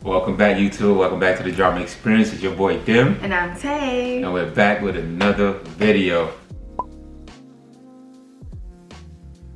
Welcome back, YouTube. Welcome back to the Drama Experience. It's your boy Dim. And I'm Tay. And we're back with another video.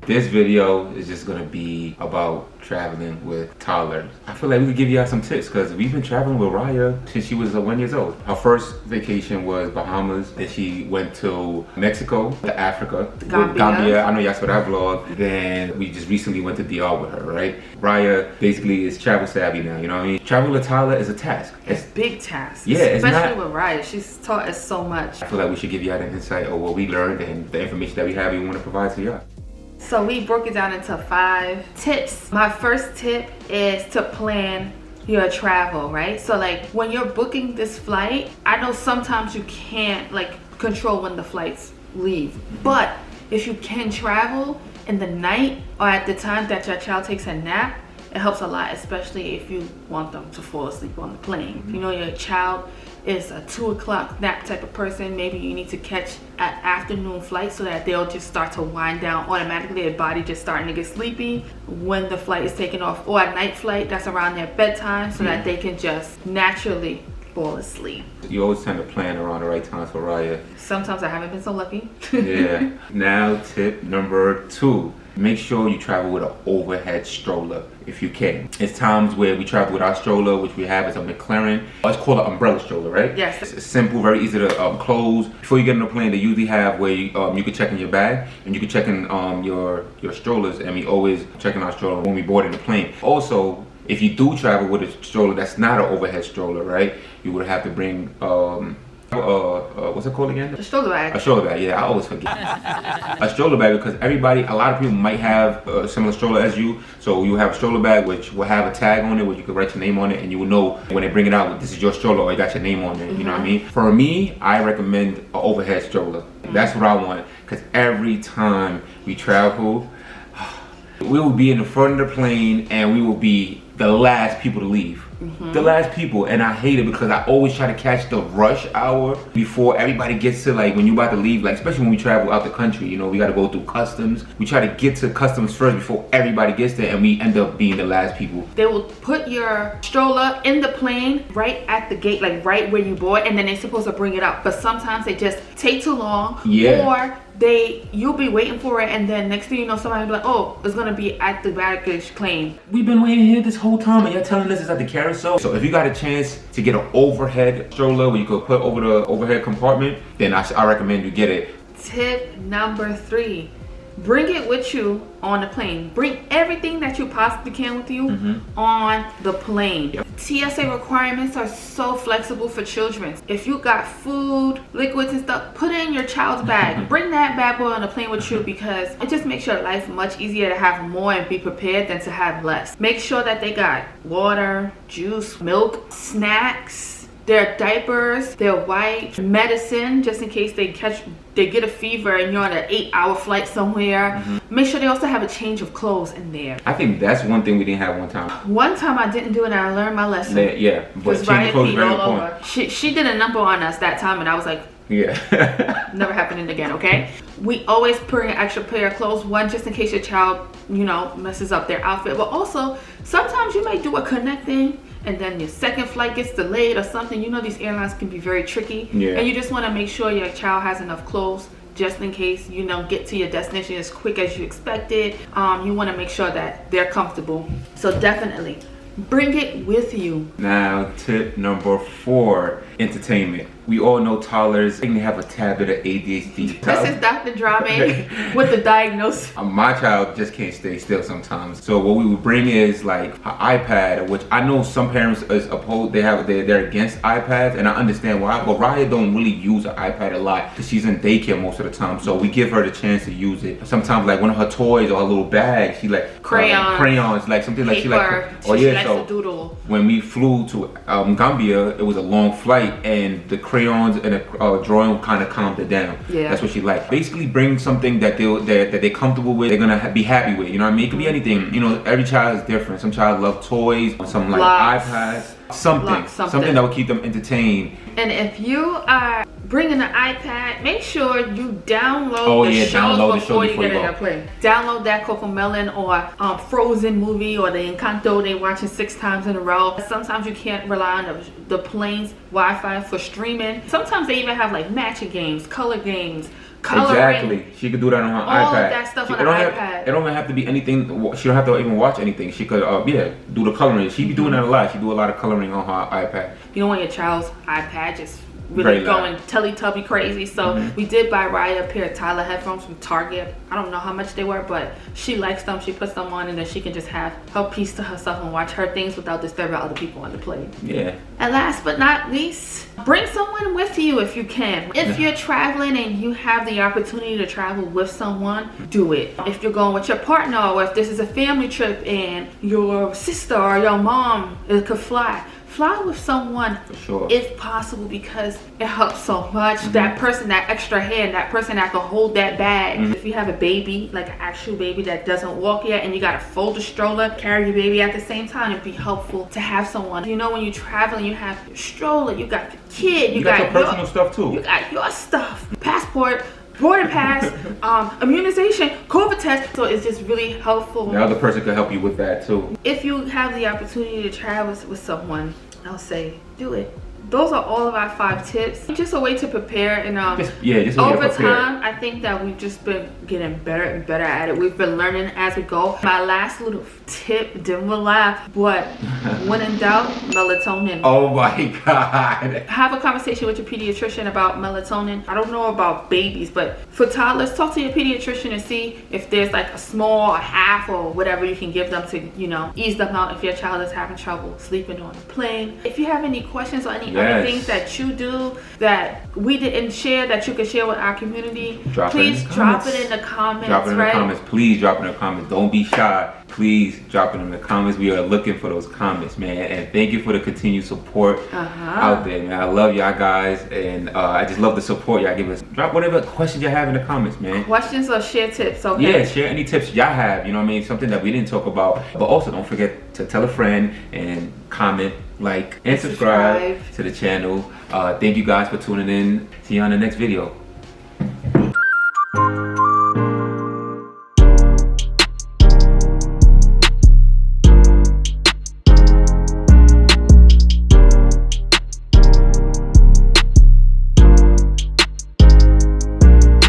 This video is just gonna be about traveling with toddlers. I feel like we could give you guys some tips because we've been traveling with Raya since she was 1 year old. Her first vacation was Bahamas. Then she went to Mexico, to Africa, Gambia. I know y'all saw that vlog. Then we just recently went to DR with her, right? Raya basically is travel savvy now, you know what I mean? Traveling with a toddler is a task. It's a big task. Yeah, especially with Raya. She's taught us so much. I feel like we should give y'all an insight of what we learned and the information that we have we want to provide to y'all. So we broke it down into 5 tips. My first tip is to plan your travel, right? So like when you're booking this flight, I know sometimes you can't like control when the flights leave, but if you can travel in the night or at the time that your child takes a nap, it helps a lot, especially if you want them to fall asleep on the plane. If you know your child is a 2 o'clock nap type of person, maybe you need to catch an afternoon flight so that they'll just start to wind down automatically. Their body just starting to get sleepy when the flight is taking off, or a night flight that's around their bedtime so that they can just naturally fall asleep. You always tend to plan around the right times for Raya. Sometimes I haven't been so lucky. Yeah. Now tip number 2. Make sure you travel with an overhead stroller if you can. It's times where we travel with our stroller, which we have is a McLaren. It's called an umbrella stroller, right? Yes. It's simple, very easy to close. Before you get on the plane, they usually have where you can check in your bag and you can check in your strollers, and we always check in our stroller when we board in the plane. Also, if you do travel with a stroller that's not an overhead stroller, right, you would have to bring what's it called again? A stroller bag. A stroller bag, yeah, I always forget. A stroller bag, because a lot of people might have a similar stroller as you. So you have a stroller bag which will have a tag on it where you can write your name on it, and you will know when they bring it out, this is your stroller, or you got your name on it, you know what I mean? For me, I recommend an overhead stroller. That's what I want, because every time we travel, we will be in the front of the plane and we will be the last people to leave. The last people, and I hate it because I always try to catch the rush hour before everybody gets to, like, when you're about to leave, like especially when we travel out the country, you know, we got to go through customs. We try to get to customs first before everybody gets there, and we end up being the last people. They will put your stroller in the plane right at the gate, like right where you board, and then they're supposed to bring it out, but sometimes they just take too long. Yeah. Or you'll be waiting for it, and then next thing you know, somebody will be like, oh, it's gonna be at the baggage claim. We've been waiting here this whole time and you're telling us it's at the carousel. So if you got a chance to get an overhead stroller where you could put over the overhead compartment, then I recommend you get it. Tip number 3, bring it with you on the plane. Bring everything that you possibly can with you on the plane. Yep. TSA requirements are so flexible for children. If you got food, liquids and stuff, put it in your child's bag. Bring that bad boy on the plane with you, because it just makes your life much easier to have more and be prepared than to have less. Make sure that they got water, juice, milk, snacks, their diapers, their wipes, medicine, just in case they get a fever and you're on an 8-hour flight somewhere. Make sure they also have a change of clothes in there. I think that's one thing we didn't have one time. One time I didn't do it and I learned my lesson. Yeah, but change of clothes is very important. She did a number on us that time and I was like, yeah. never happening again, okay? We always put an extra pair of clothes, one just in case your child, you know, messes up their outfit. But also, sometimes you may do a connecting and then your second flight gets delayed or something. You know, these airlines can be very tricky. Yeah. And you just want to make sure your child has enough clothes just in case you don't get to your destination as quick as you expected. You want to make sure that they're comfortable. So definitely bring it with you. Now, tip number 4, entertainment. We all know toddlers, they have a tad bit of ADHD. This is Dr. Drame with the diagnosis. My child just can't stay still sometimes. So what we would bring is like an iPad, which I know some parents is opposed. They're against iPads, and I understand why. But Raya don't really use an iPad a lot because she's in daycare most of the time. So we give her the chance to use it. Sometimes like one of her toys or her little bag, she like crayons, like something like paper, she likes to doodle. When we flew to Gambia, it was a long flight, and the crayons and a drawing kind of calmed it down. Yeah, that's what she liked. Basically, bring something that they're comfortable with. They're gonna be happy with. You know what I mean? It could be anything. You know, every child is different. Some child love toys. Some like iPads. Something that will keep them entertained. And if you are bringing an iPad, make sure you download shows download the show before you before get you in go. the plane. Download that Cocomelon or Frozen movie or the Encanto they watching 6 times in a row. Sometimes you can't rely on the plane's Wi-Fi for streaming. Sometimes they even have like matching games, color games, coloring. Exactly. She could do that on her iPad. All of that stuff on the iPad. It don't even have to be anything. She don't have to even watch anything. She could, do the coloring. She be doing that a lot. She do a lot of coloring on her iPad. You don't want your child's iPad just really going Teletubby crazy. So we did buy Raya a pair of Tyler headphones from Target. I don't know how much they were, but she likes them. She puts them on and then she can just have her piece to herself and watch her things without disturbing other people on the plane. Yeah. And last but not least, bring someone with you if you can. If you're traveling and you have the opportunity to travel with someone, do it. If you're going with your partner, or if this is a family trip and your sister or your mom could fly with someone, for sure, if possible, because it helps so much. That person, that extra hand, that person that can hold that bag. If you have a baby, like an actual baby that doesn't walk yet, and you got to fold a stroller, carry your baby at the same time, it'd be helpful to have someone. You know, when you travel and you have your stroller, you got the kid, you got your personal stuff too. You got your stuff, passport, boarding pass, immunization, COVID test. So it's just really helpful. The other person can help you with that too. If you have the opportunity to travel with someone, I'll say do it. Those are all of our 5 tips. Just a way to prepare, and just over time, I think that we've just been getting better and better at it. We've been learning as we go. My last little tip, Dim will laugh, but when in doubt, melatonin. Oh my God. Have a conversation with your pediatrician about melatonin. I don't know about babies, but for toddlers, talk to your pediatrician and see if there's like a small, a half, or whatever you can give them to, ease them out if your child is having trouble sleeping on the plane. If you have any questions or any other things that you do that we didn't share that you can share with our community, please drop it in the comments. Drop it in the comments. Please drop it in the comments. Don't be shy. Please drop it in the comments. We are looking for those comments, man. And thank you for the continued support out there, man. I love y'all guys, and I just love the support y'all give us. Drop whatever questions you have in the comments, man. Questions or share tips, okay? Yeah, share any tips y'all have. You know what I mean? Something that we didn't talk about. But also, don't forget to tell a friend and comment, like, and subscribe to the channel. Thank you guys for tuning in. See you on the next video.